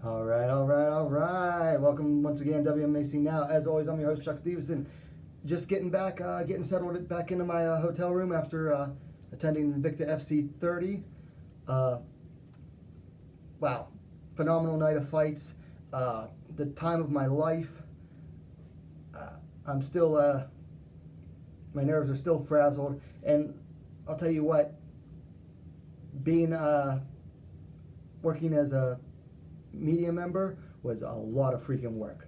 All right, all right, all right. Welcome once again, WMMA Now. As always, I'm your host, Chuck Stevenson. Just getting back, getting settled back into my hotel room after attending Invicta FC 30. Wow, phenomenal night of fights. The time of my life. I'm still, my nerves are still frazzled. And I'll tell you what, being, working as a media member was a lot of freaking work.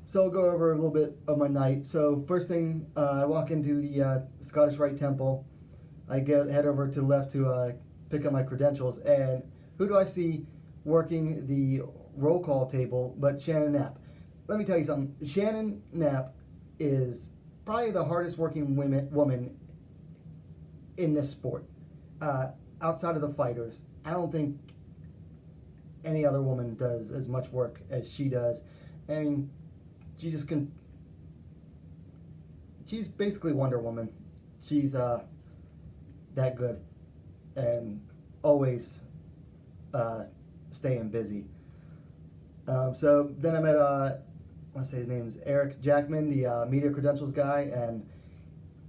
So I'll go over a little bit of my night. So first thing, I walk into the Scottish Rite Temple. I head over to the left to pick up my credentials, and who do I see working the roll call table but Shannon Knapp? Let me tell you something. Shannon Knapp is probably the hardest working woman in this sport. Outside of the fighters, I don't think any other woman does as much work as she does. I mean, she just can. She's basically Wonder Woman. She's that good, and always staying busy. So then I met I want to say his name is Eric Jackman, the media credentials guy, and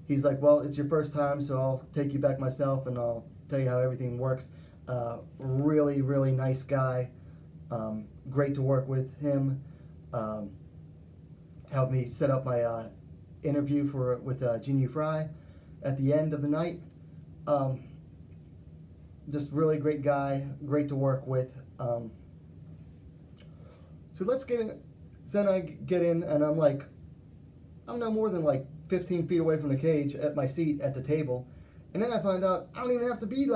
he's like, "Well, it's your first time, so I'll take you back myself, and I'll tell you how everything works." Really, really nice guy. Great to work with him. Helped me set up my interview with Gene Fry at the end of the night. Just really great guy, great to work with. So let's get in. So then I get in, and I'm no more than like 15 feet away from the cage at my seat at the table. And then I find out I don't even have to be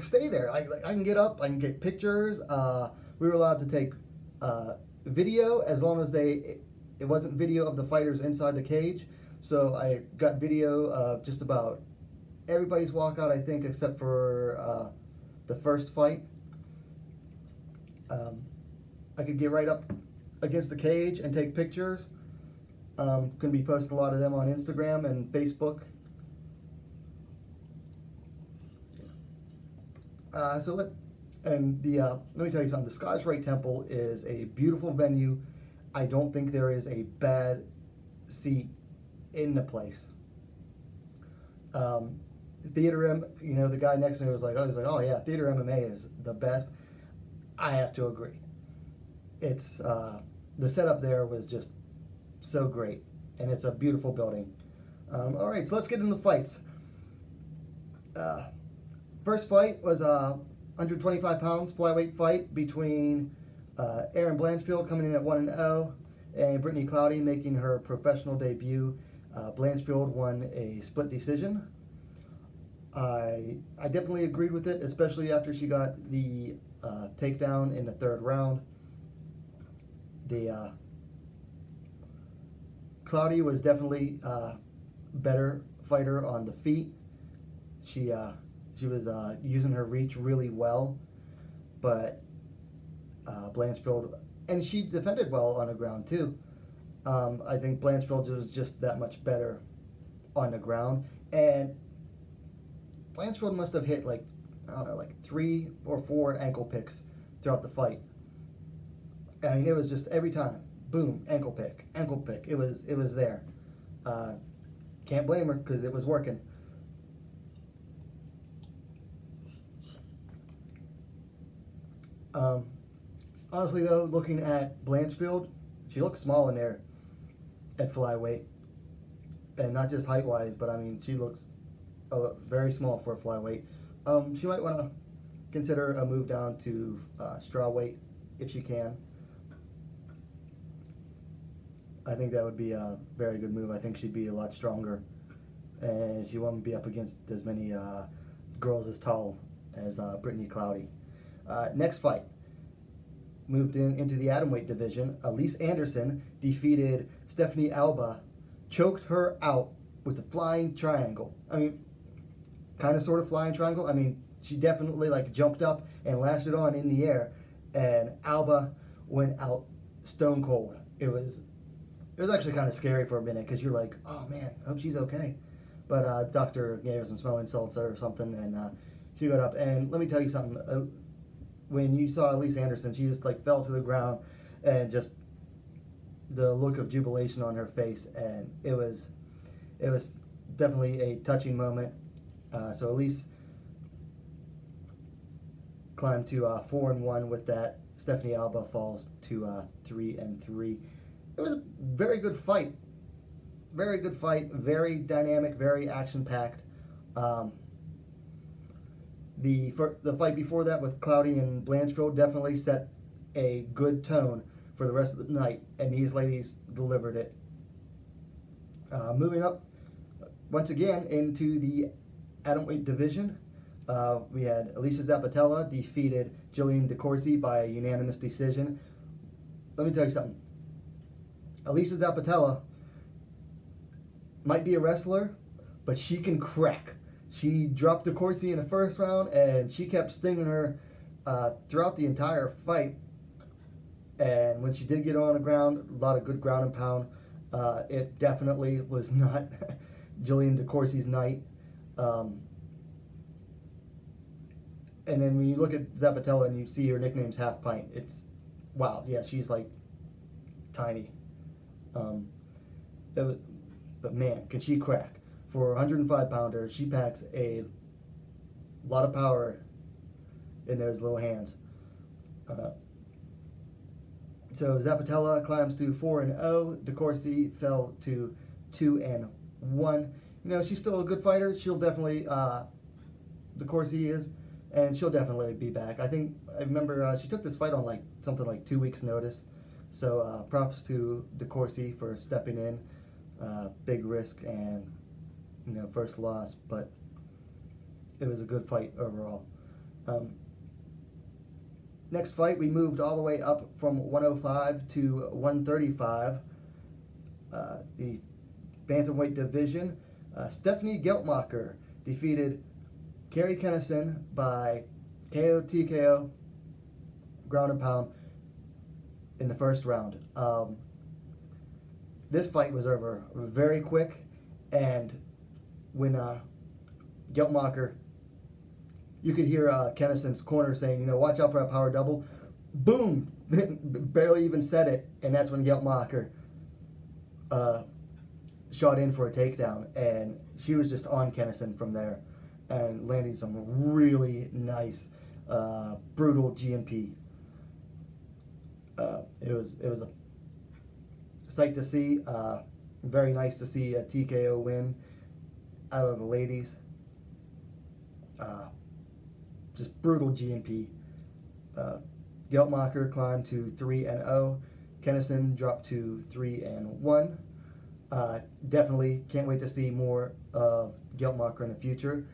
stay there. I can get up, I can get pictures. We were allowed to take video as long as it wasn't video of the fighters inside the cage. So I got video of just about everybody's walkout, I think, except for the first fight. I could get right up against the cage and take pictures. Going to be posting a lot of them on Instagram and Facebook. Let me tell you something. The Scottish Rite Temple is a beautiful venue. I don't think there is a bad seat in the place. Theater the guy next to me was like, oh yeah, Theater MMA is the best. I have to agree. It's the setup there was just so great, and it's a beautiful building. All right, so let's get into fights. First fight was a 125 pounds flyweight fight between Erin Blanchfield coming in at 1-0 and Brittany Cloudy making her professional debut. Blanchfield won a split decision. I definitely agreed with it, especially after she got the takedown in the third round. The Cloudy was definitely better fighter on the feet. She was using her reach really well, but Blanchfield, and she defended well on the ground too. I think Blanchfield was just that much better on the ground, and Blanchfield must have hit like 3 or 4 ankle picks throughout the fight. I mean, it was just every time, boom, ankle pick, ankle pick. It was there. Can't blame her because it was working. Honestly though, looking at Blanchfield, she looks small in there at flyweight, and not just height wise, but I mean she looks very small for a flyweight. She might want to consider a move down to strawweight if she can. I think that would be a very good move. I think she'd be a lot stronger, and she won't be up against as many girls as tall as Brittany Cloudy. Next fight, moved into the atomweight division. Elise Anderson defeated Stephanie Alba, choked her out with a flying triangle. I mean, kind of sort of flying triangle. I mean, she definitely jumped up and lashed it on in the air, and Alba went out stone cold. It was actually kind of scary for a minute because you're like, oh man, I hope she's okay. But doctor gave her some smelling salts or something, and she got up. And let me tell you something. when you saw Elise Anderson, she just like fell to the ground, and just the look of jubilation on her face, and it was definitely a touching moment. So Elise climbed to 4-1 with that. Stephanie Alba falls to 3-3. It was a very good fight. Very good fight. Very dynamic. Very action-packed. The fight before that with Cloudy and Blanchfield definitely set a good tone for the rest of the night, and these ladies delivered it. Moving up once again into the atomweight division, we had Alicia Zappitella defeated Jillian DeCourcy by a unanimous decision. Let me tell you something. Alicia Zappitella might be a wrestler, but she can crack. She dropped DeCourcy in the first round, and she kept stinging her throughout the entire fight. And when she did get on the ground, a lot of good ground and pound. It definitely was not Jillian DeCourcy's night. And then when you look at Zappitella and you see her nickname's Half Pint, it's wow. Yeah, she's like tiny. But man, can she crack. For a 105-pounder, she packs a lot of power in those little hands. So Zappitella climbs to 4-0. DeCourcy fell to 2-1. You know, she's still a good fighter. She'll definitely, DeCourcy is, and she'll definitely be back. I remember she took this fight on something like 2 weeks' notice. So props to DeCourcy for stepping in. Big risk and first loss, but it was a good fight overall. Next fight, we moved all the way up from 105 to 135. The bantamweight division. Stephanie Geltmacher defeated Carrie Kennison by KO TKO, ground and pound, in the first round. This fight was over very quick, and when Geltmacher, you could hear Kennison's corner saying, watch out for a power double. Boom! Barely even said it, and that's when Geltmacher shot in for a takedown, and she was just on Kennison from there and landing some really nice, brutal GMP. It was a sight to see. Very nice to see a TKO win out of the ladies. Just brutal GMP. Geltmacher climbed to 3-0. Kennison dropped to 3-1. Definitely can't wait to see more of Geltmacher in the future.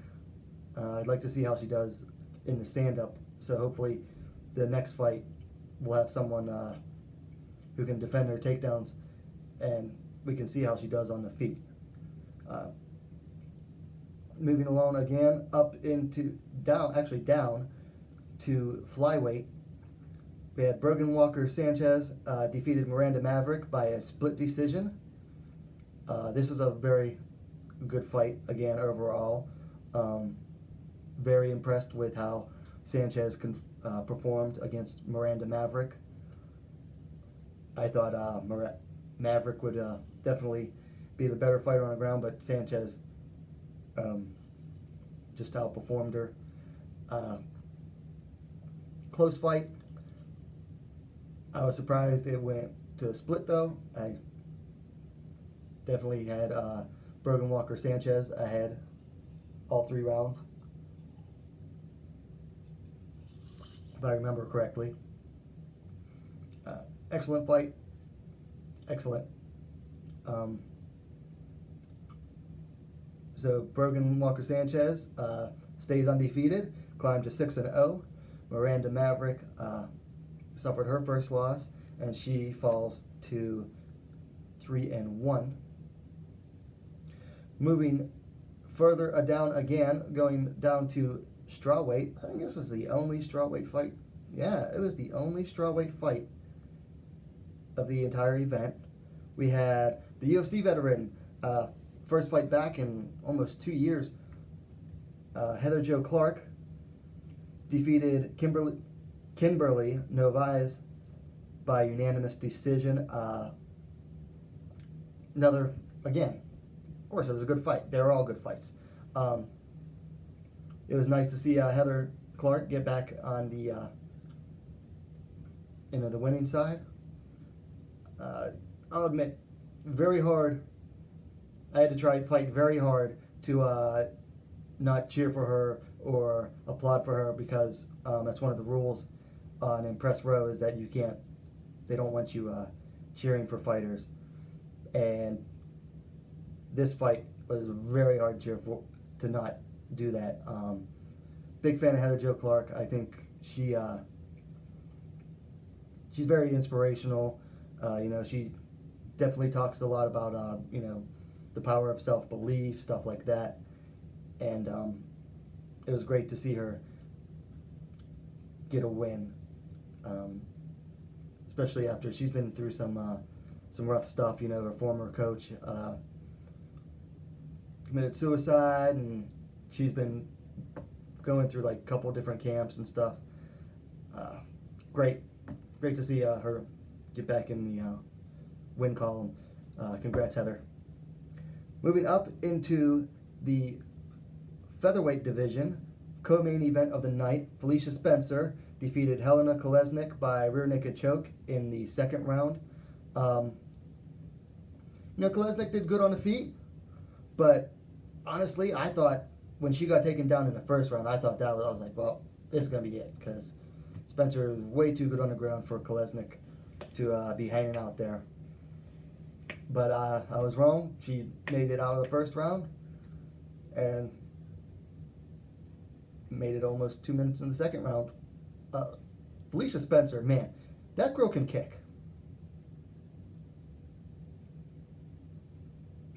I'd like to see how she does in the stand-up. So hopefully the next fight we'll have someone who can defend her takedowns, and we can see how she does on the feet. Moving along again, down to flyweight. We had Brogan Walker Sanchez defeated Miranda Maverick by a split decision. This was a very good fight again overall. Very impressed with how Sanchez performed against Miranda Maverick. I thought Maverick would definitely be the better fighter on the ground, but Sanchez just outperformed her. Close fight. I was surprised it went to a split, though. I definitely had Brogan Walker Sanchez ahead all 3 rounds, if I remember correctly. Excellent fight. Excellent. So Brogan Walker Sanchez stays undefeated, climbed to 6-0. Miranda Maverick suffered her first loss, and she falls to 3-1. Moving further down again, going down to strawweight. I think this was the only strawweight fight. Yeah, it was the only strawweight fight of the entire event. We had the UFC veteran, first fight back in almost 2 years, Heather Jo Clark defeated Kimberly Novaes by unanimous decision. Another, again, of course, it was a good fight. They were all good fights. It was nice to see Heather Clark get back on the the winning side. I'll admit, very hard. I had to fight very hard to not cheer for her or applaud for her, because that's one of the rules on Impress Row, is that you can't. They don't want you cheering for fighters, and this fight was very hard to cheer for, to not do that. Big fan of Heather Jo Clark. I think she's very inspirational. She definitely talks a lot about the power of self-belief, stuff like that. And it was great to see her get a win, especially after she's been through some rough stuff. Her former coach committed suicide, and she's been going through like a couple different camps and stuff. Great to see her get back in the win column. Congrats, Heather. Moving up into the featherweight division, co-main event of the night, Felicia Spencer defeated Helena Kolesnik by rear naked choke in the second round. Kolesnik did good on the feet, but honestly, I thought when she got taken down in the first round, I was like, well, this is going to be it, because Spencer is way too good on the ground for Kolesnik to be hanging out there. But I was wrong. She made it out of the first round and made it almost 2 minutes in the second round. Felicia Spencer, man, that girl can kick.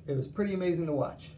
It was pretty amazing to watch.